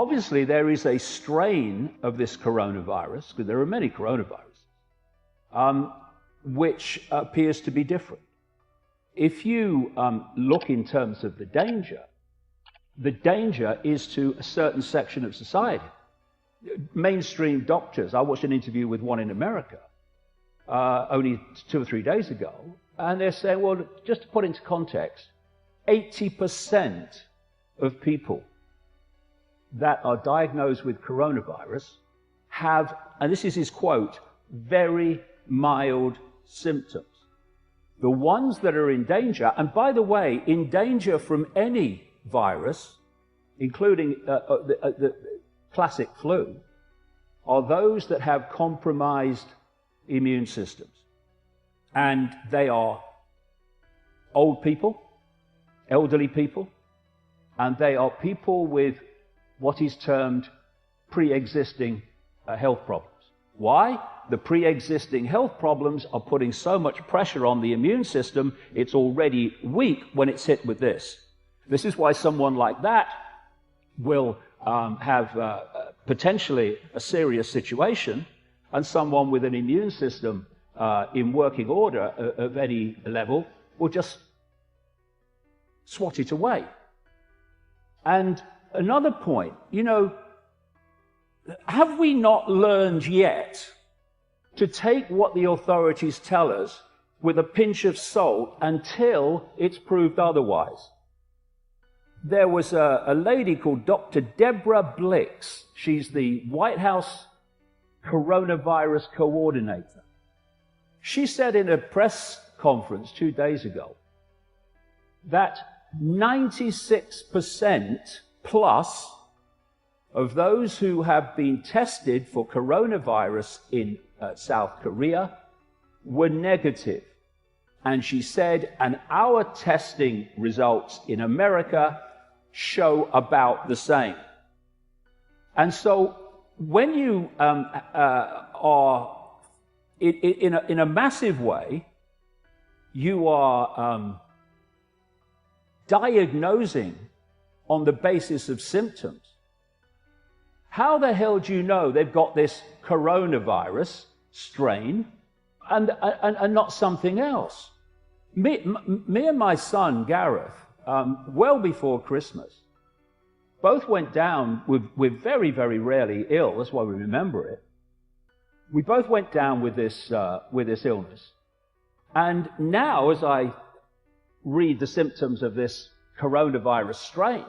obviously there is a strain of this coronavirus, because there are many coronaviruses, which appears to be different. If you look in terms of the danger is to a certain section of society. Mainstream doctors, I watched an interview with one in America only 2 or 3 days ago, and they're saying, well, just to put into context, 80% of people that are diagnosed with coronavirus have, and this is his quote, very mild symptoms. The ones that are in danger, and by the way, in danger from any virus, including the classic flu, are those that have compromised immune systems. And they are old people, elderly people, and they are people with what is termed pre-existing health problems. Why? The pre-existing health problems are putting so much pressure on the immune system, it's already weak when it's hit with this. This is why someone like that will have potentially a serious situation, and someone with an immune system in working order of any level will just swat it away. And another point, you know, have we not learned yet to take what the authorities tell us with a pinch of salt until it's proved otherwise? There was a lady called Dr. Deborah Blix. She's the White House coronavirus coordinator. She said in a press conference 2 days ago that 96% plus of those who have been tested for coronavirus in South Korea were negative. And she said, and our testing results in America show about the same. And so when you are in a massive way, you are diagnosing on the basis of symptoms. How the hell do you know they've got this coronavirus strain and not something else? Me and my son, Gareth, well before Christmas, both went down with very, very rarely ill. That's why we remember it. We both went down with this illness. And now, as I read the symptoms of this coronavirus strain,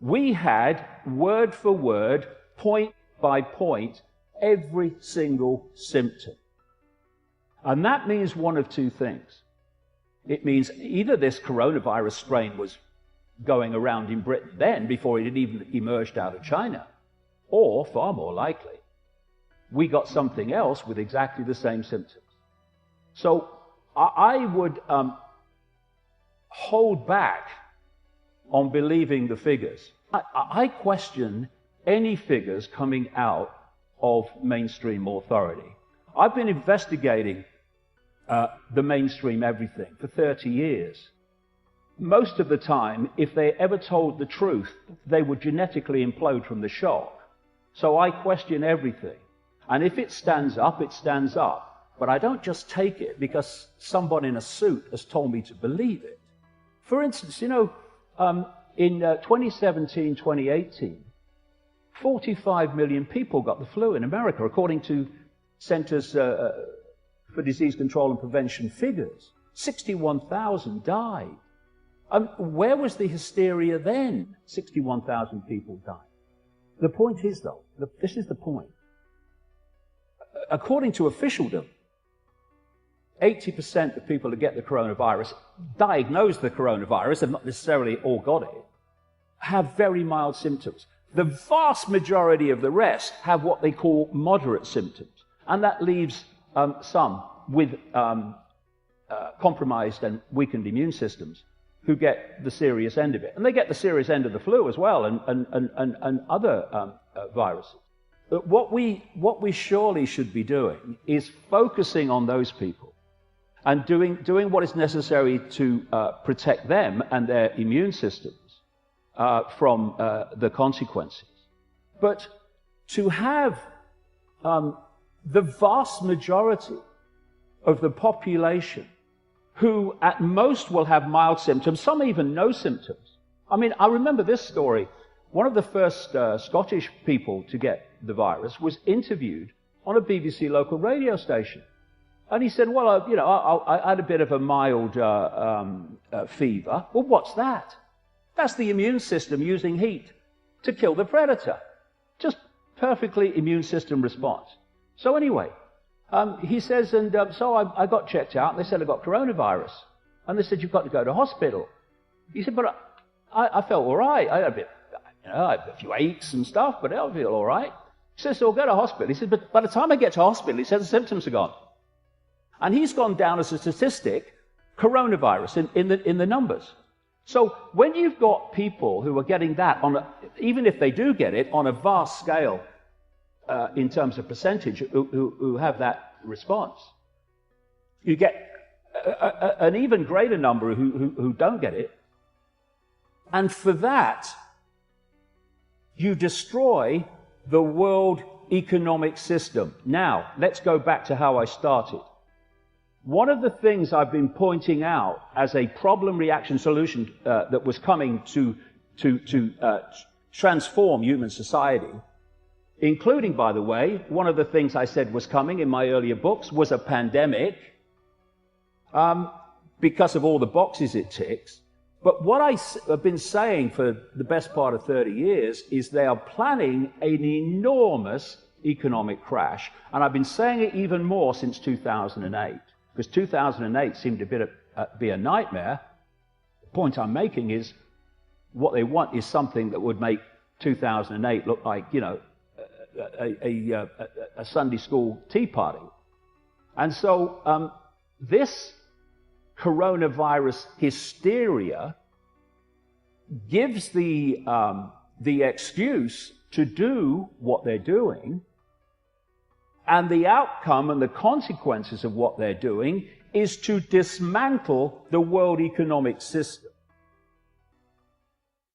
we had, word for word, point by point, every single symptom. And that means one of two things. It means either this coronavirus strain was going around in Britain then, before it had even emerged out of China, or, far more likely, we got something else with exactly the same symptoms. So I would hold back on believing the figures. I question any figures coming out of mainstream authority. I've been investigating the mainstream everything for 30 years. Most of the time, if they ever told the truth, they would genetically implode from the shock. So I question everything. And if it stands up, it stands up. But I don't just take it because someone in a suit has told me to believe it. For instance, you know, in 2017, 2018, 45 million people got the flu in America, according to Centers for Disease Control and Prevention figures. 61,000 died. Where was the hysteria then? 61,000 people died. The point is, though, this is the point. According to officialdom, 80% of people who get the coronavirus, diagnose the coronavirus, have not necessarily all got it, have very mild symptoms. The vast majority of the rest have what they call moderate symptoms. And that leaves some with compromised and weakened immune systems who get the serious end of it. And they get the serious end of the flu as well, and other viruses. But what we surely should be doing is focusing on those people and doing what is necessary to protect them and their immune systems from the consequences. But to have the vast majority of the population who at most will have mild symptoms, some even no symptoms. I mean, I remember this story. One of the first Scottish people to get the virus was interviewed on a BBC local radio station. And he said, well, I had a bit of a mild fever. Well, what's that? That's the immune system using heat to kill the predator. Just perfectly immune system response. So anyway, he says, and so I got checked out, and they said I got coronavirus. And they said, you've got to go to hospital. He said, but I felt all right. I had a few aches and stuff, but I feel all right. He says, so I'll go to hospital. He said, but by the time I get to hospital, he says the symptoms are gone. And he's gone down as a statistic, coronavirus in the numbers. So when you've got people who are getting that, even if they do get it, on a vast scale in terms of percentage, who have that response, you get an even greater number who don't get it. And for that, you destroy the world economic system. Now, let's go back to how I started. One of the things I've been pointing out as a problem reaction solution that was coming to transform human society, including, by the way, one of the things I said was coming in my earlier books was a pandemic because of all the boxes it ticks. But what I have been saying for the best part of 30 years is they are planning an enormous economic crash. And I've been saying it even more since 2008. Because 2008 seemed to be a nightmare. The point I'm making is what they want is something that would make 2008 look like, a Sunday school tea party. And so this coronavirus hysteria gives the excuse to do what they're doing. And the outcome and the consequences of what they're doing is to dismantle the world economic system.